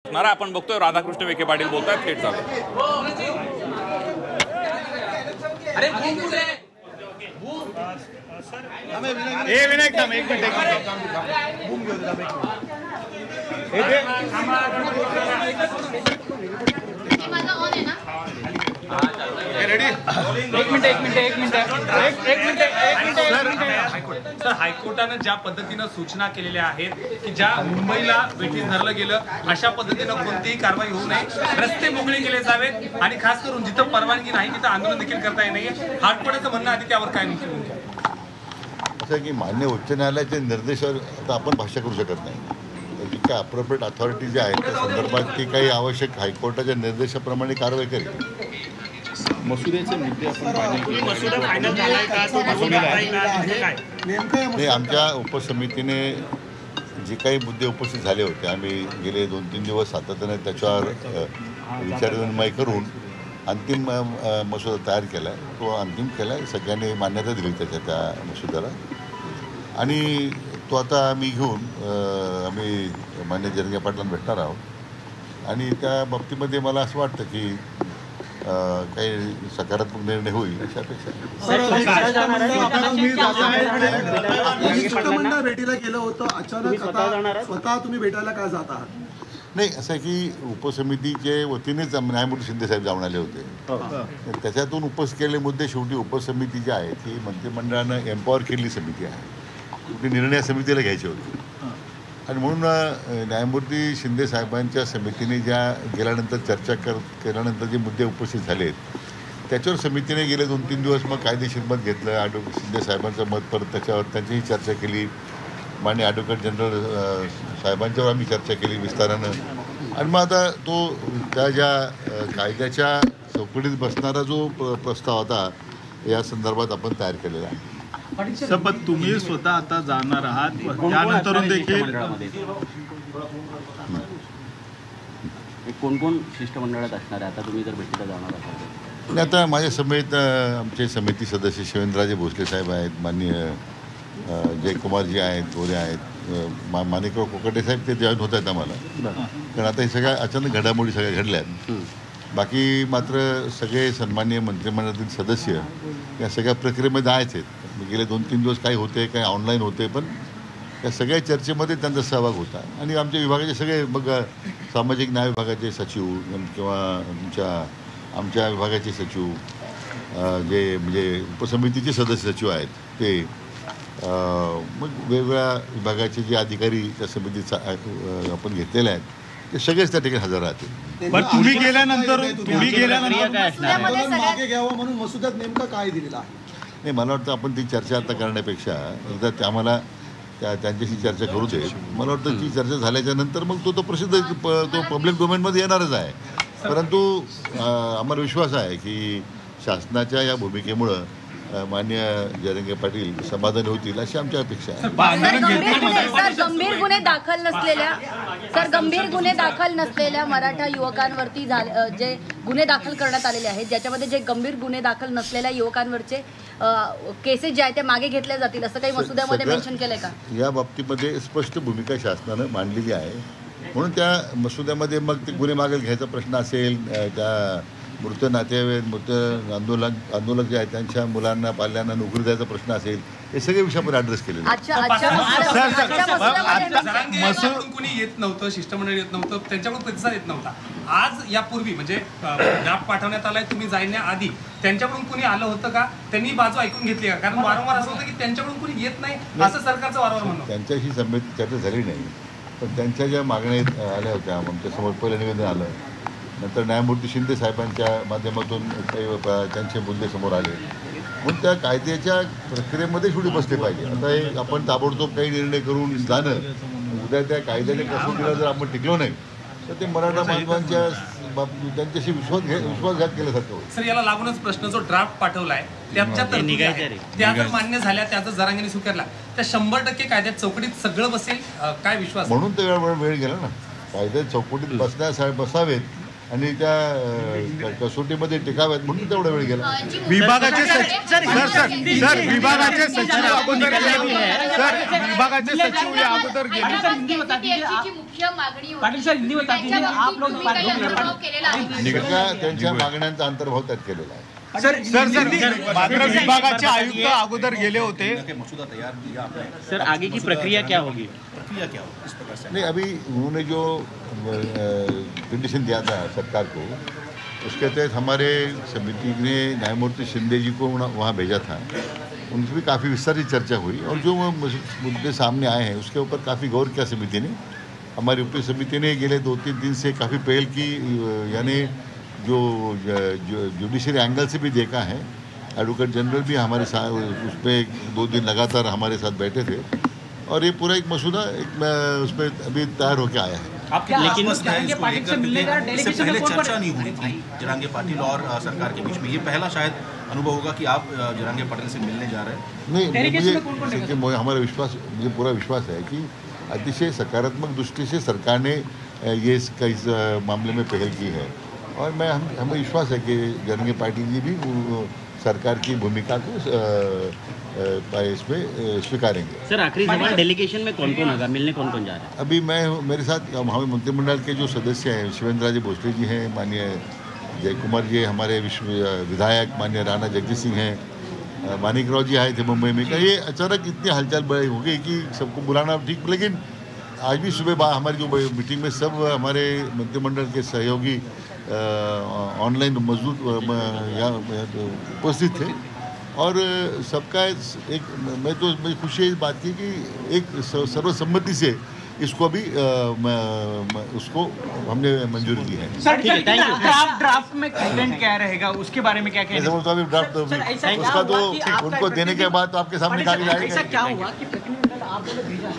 आपण बघतोय राधाकृष्ण विखे पाटील बोलतायत थेट चालू. विनायक थांब एक मिनिट सर, हायकोर्टाने ज्या पद्धतीने सूचना केलेल्या आहेत की ज्या मुंबईला वेठीस धरलं गेलं अशा पद्धतीनं कोणतीही कारवाई होऊ नये, रस्ते मोकळे केले जावेत आणि खास करून जिथं परवानगी नाही तिथं आंदोलन देखील करता येऊ नये. हायकोर्टाचं म्हणणं आधी त्यावर काय निश्चित असं की मान्य उच्च न्यायालयाच्या निर्देशावर आता आपण भाष्य करू शकत नाही. जी काय अप्रोप्रिएट अथॉरिटी जी आहे त्या संदर्भात ती काही आवश्यक हायकोर्टाच्या निर्देशाप्रमाणे कारवाई करेल. मसुद्याचे मुद्दे आपण नाही, आमच्या उपसमितीने जे काही मुद्दे उपस्थित झाले होते आम्ही गेले 2-3 दिवस सातत्याने त्याच्यावर विचारविनिमय करून अंतिम मसुदा तयार केला आहे. तो अंतिम केला आहे, सगळ्यांनी मान्यता दिली त्या मसुद्याला आणि तो आता आम्ही घेऊन आम्ही मान्य जरंगे पाटलांना भेटणार आहोत आणि त्या बाबतीमध्ये मला असं वाटतं की काही सकारात्मक निर्णय होईल अशी अपेक्षा शिष्टमंडळ भेटीला गेलं होतं, अचानक स्वतः तुम्ही भेटायला काय जात आहात? नाही, असं आहे की उपसमितीचे वतीनेच न्यायमूर्ती शिंदेसाहेब जाऊन आले होते. त्याच्यातून उपस्थित केलेले मुद्दे शेवटी उपसमिती जी आहे ती मंत्रिमंडळानं एम्पॉवर केलेली समिती आहे, शेवटी निर्णय समितीला घ्यायचे होते आणि म्हणून न्यायमूर्ती शिंदे साहेबांच्या समितीने ज्या गेल्यानंतर चर्चा केल्यानंतर जे मुद्दे उपस्थित झाले आहेत त्याच्यावर समितीने गेले 2-3 दिवस मग कायदेशीर मत घेतलं. शिंदे साहेबांचं मत परत त्याच्यावर त्यांचीही चर्चा केली. माननीय ॲडव्होकेट जनरल साहेबांच्यावर आम्ही चर्चा केली विस्तारानं आणि मग आता तो त्या ज्या कायद्याच्या चौकटीत बसणारा जो प्रस्ताव होता या संदर्भात आपण तयार केलेला आहे. पण तुम्ही स्वतः आता जाणार आहात, त्यानंतर देखील कोण शिष्टमंडळात असणार आहे? आता तुम्ही जर भेटीला जाणार आहात आता माझ्या समेत आमचे समिती सदस्य शिवेंद्रराजे भोसले साहेब आहेत, माननीय जयकुमारजी आहेत, गोरे आहेत, माणिकराव कोकटे साहेब ते जॉईन होत आहेत आम्हाला, कारण आता हे सगळ्या अचानक घडामोडी सगळ्या घडल्यात. बाकी मात्र सगळे सन्माननीय मंत्रिमंडळातील सदस्य या सगळ्या प्रक्रियेमध्ये आहेच आहेत. गेले 2-3 दिवस काही होते, काही ऑनलाईन होते, पण या सगळ्या चर्चेमध्ये त्यांचा सहभाग होता आणि आमच्या विभागाचे सगळे मग सामाजिक न्याय विभागाचे सचिव किंवा आमच्या विभागाचे सचिव जे म्हणजे उपसमितीचे सदस्य सचिव आहेत ते मग वेगवेगळ्या विभागाचे जे अधिकारी त्या समितीचा आपण घेतलेले आहेत ते सगळेच त्या ठिकाणी हजर राहतील. पण तुम्ही गेल्यानंतर मागे घ्यावं म्हणून मसुद्यात नेमकं काय दिलेलं आहे? नाही, मला वाटतं आपण ती चर्चा आता करण्यापेक्षा एकदा आम्हाला त्यांच्याशी चर्चा करू दे. मला वाटतं ती चर्चा झाल्याच्या नंतर मग तो प्रसिद्ध तो पब्लिक डोमेनमध्ये येणारच आहे. परंतु आम्हाला विश्वास आहे की शासनाच्या या भूमिकेमुळं मान्य जरंगे पाटील समाधानी होतील अशी आमची अपेक्षा आहे. गंभीर गुन्हे दाखल नसलेल्या मराठा युवकांवरती जे गुन्हे दाखल करण्यात आलेले आहेत, ज्याच्यामध्ये जे गंभीर गुन्हे दाखल नसलेल्या युवकांवरचे केसेस जे आहेत ते मागे घेतल्या जातील असं काही मसुद्यामध्ये मेन्शन केलंय का? या बाबतीमध्ये स्पष्ट भूमिका शासनानं मांडलेली आहे. म्हणून त्या मसुद्यामध्ये मग ते गुन्हे मागे घ्यायचा प्रश्न असेल, त्या मृत नातेवाईक आंदोलक जे आहेत त्यांच्या मुलांना पाल्यांना नोकरी द्यायचा प्रश्न असेल, हे सगळे विषय आपण ॲड्रेस केलेले. कोणी येत नव्हतं, शिष्टमंडळ येत नव्हतं, त्यांच्याकडून प्रतिसाद येत नव्हता. आज यापूर्वी म्हणजे ड्राफ्ट पाठवण्यात आलाय, तुम्ही जाण्याआधी त्यांच्याकडून कोणी आलं होतं का? त्यांनी बाजू ऐकून घेतली का? कारण वारंवार असं होतं की त्यांच्याकडून कोणी येत नाही असं सरकारचं वारंवार म्हणणं. त्यांच्याशी समिती चर्चा झाली नाही, पण त्यांच्या ज्या मागण्या आल्या होत्या आमच्यासमोर पहिलं निवेदन आलं, नंतर न्यायमूर्ती शिंदे साहेबांच्या माध्यमातून काही त्यांचे मुद्दे समोर आले. म्हणून त्या कायद्याच्या प्रक्रियेमध्ये शेवटी बसले पाहिजे. आता हे आपण ताबडतोब काही निर्णय करून जाणं, उद्या त्या कायद्याच्या कसोटीला जर आपण टिकलो नाही तर ते मराठा बांधवांच्या त्यांच्याशी विश्वासघात केल्यासारखं होतं. सर, याला लागूनच प्रश्न जो ड्राफ्ट पाठवलाय त्या जर मान्य झाल्या, त्याचा जरांगीने स्वीकारला त्या 100% कायद्यात चौकटीत सगळं बसेल काय विश्वास? म्हणून तर वेळ गेला ना. कायद्यात चौकटीत बसावेत आणि त्या कसोटीमध्ये टिकाव्यात म्हणून तेवढा वेळ गेला. विभागाचे विभागाचे सचिव अगोदर विभागाचे सचिव या अगोदर गेले. मुख्य मागणी पाटील सर हिंदी बता दीजिए आप लोग त्यांच्या मागण्यांचा अंतर्भाव त्यात केलेला आहे. सर मात्र विभागाचे आयुक्त अगोदर गेले होते. सर आगे की प्रक्रिया क्या होगी? नहीं, अभी उन्होंने जो कंडीशन दिया था सरकार को, उसके तहत हमारे समिति ने न्यायमूर्ति शिंदे जी को वहाँ भेजा था. उनसे भी काफ़ी विस्तारित चर्चा हुई और जो मुद्दे सामने आए हैं उसके ऊपर काफ़ी गौर किया समिति ने. हमारी उपरी समिति ने गेले 2-3 दिन से काफ़ी पहल की, यानी जो जुडिशरी एंगल से भी देखा है. एडवोकेट जनरल भी हमारे साथ उस पर 2 दिन लगातार हमारे साथ बैठे थे और ये पूरा एक मसूदा उस पर अभी तैयार होकर आया है. लेकिन जरांगे पाटिल से मिलने का इससे पहले चर्चा नहीं हुई थी जरांगे पाटिल और सरकार के बीच में. ये पहला शायद अनुभव होगा कि आप जरांगे पाटिल से मिलने जा रहे हैं. नहीं, मुझे हमारा विश्वास, मुझे पूरा विश्वास है कि अतिशय सकारात्मक दृष्टि से सरकार ने ये इस मामले में पहल की है और हमें विश्वास है कि जरांगे पाटिल जी भी सरकार की भूमिका को इसमें स्वीकारेंगे. सर आखिरी सवाल, डेलीगेशन में कौन कौन होगा, मिलने कौन कौन जा रहा है? अभी मेरे साथ हमारे मंत्रिमंडल के जो सदस्य हैं, शिवेंद्र भोसले जी हैं, माननीय जय कुमार जी हमारे विधायक, माननीय राणा जगजीत सिंह हैं, मानिकराव जी आए थे मुंबई में. ये अचानक इतनी हलचल बड़ी हो गई कि सबको बुलाना ठीक, लेकिन आज भी सुबह हमारी जो मीटिंग में सब हमारे मंत्रिमंडल के सहयोगी ऑनलाइन मौजूद उपस्थित थे और सबका एक मैं खुशी है इस बात की कि एक सर्वसम्मति से इसको अभी उसको हमने मंजूरी दी है. सर ड्राफ्ट में कंटेंट क्या रहेगा उसके बारे में क्या कहना है? तो अभी ड्राफ्ट उसका तो उनको देने के बाद तो आपके सामने निकाल जाएगा. क्या हुआ कि प्रतिनिधिमंडल आप लोगों ने भेजा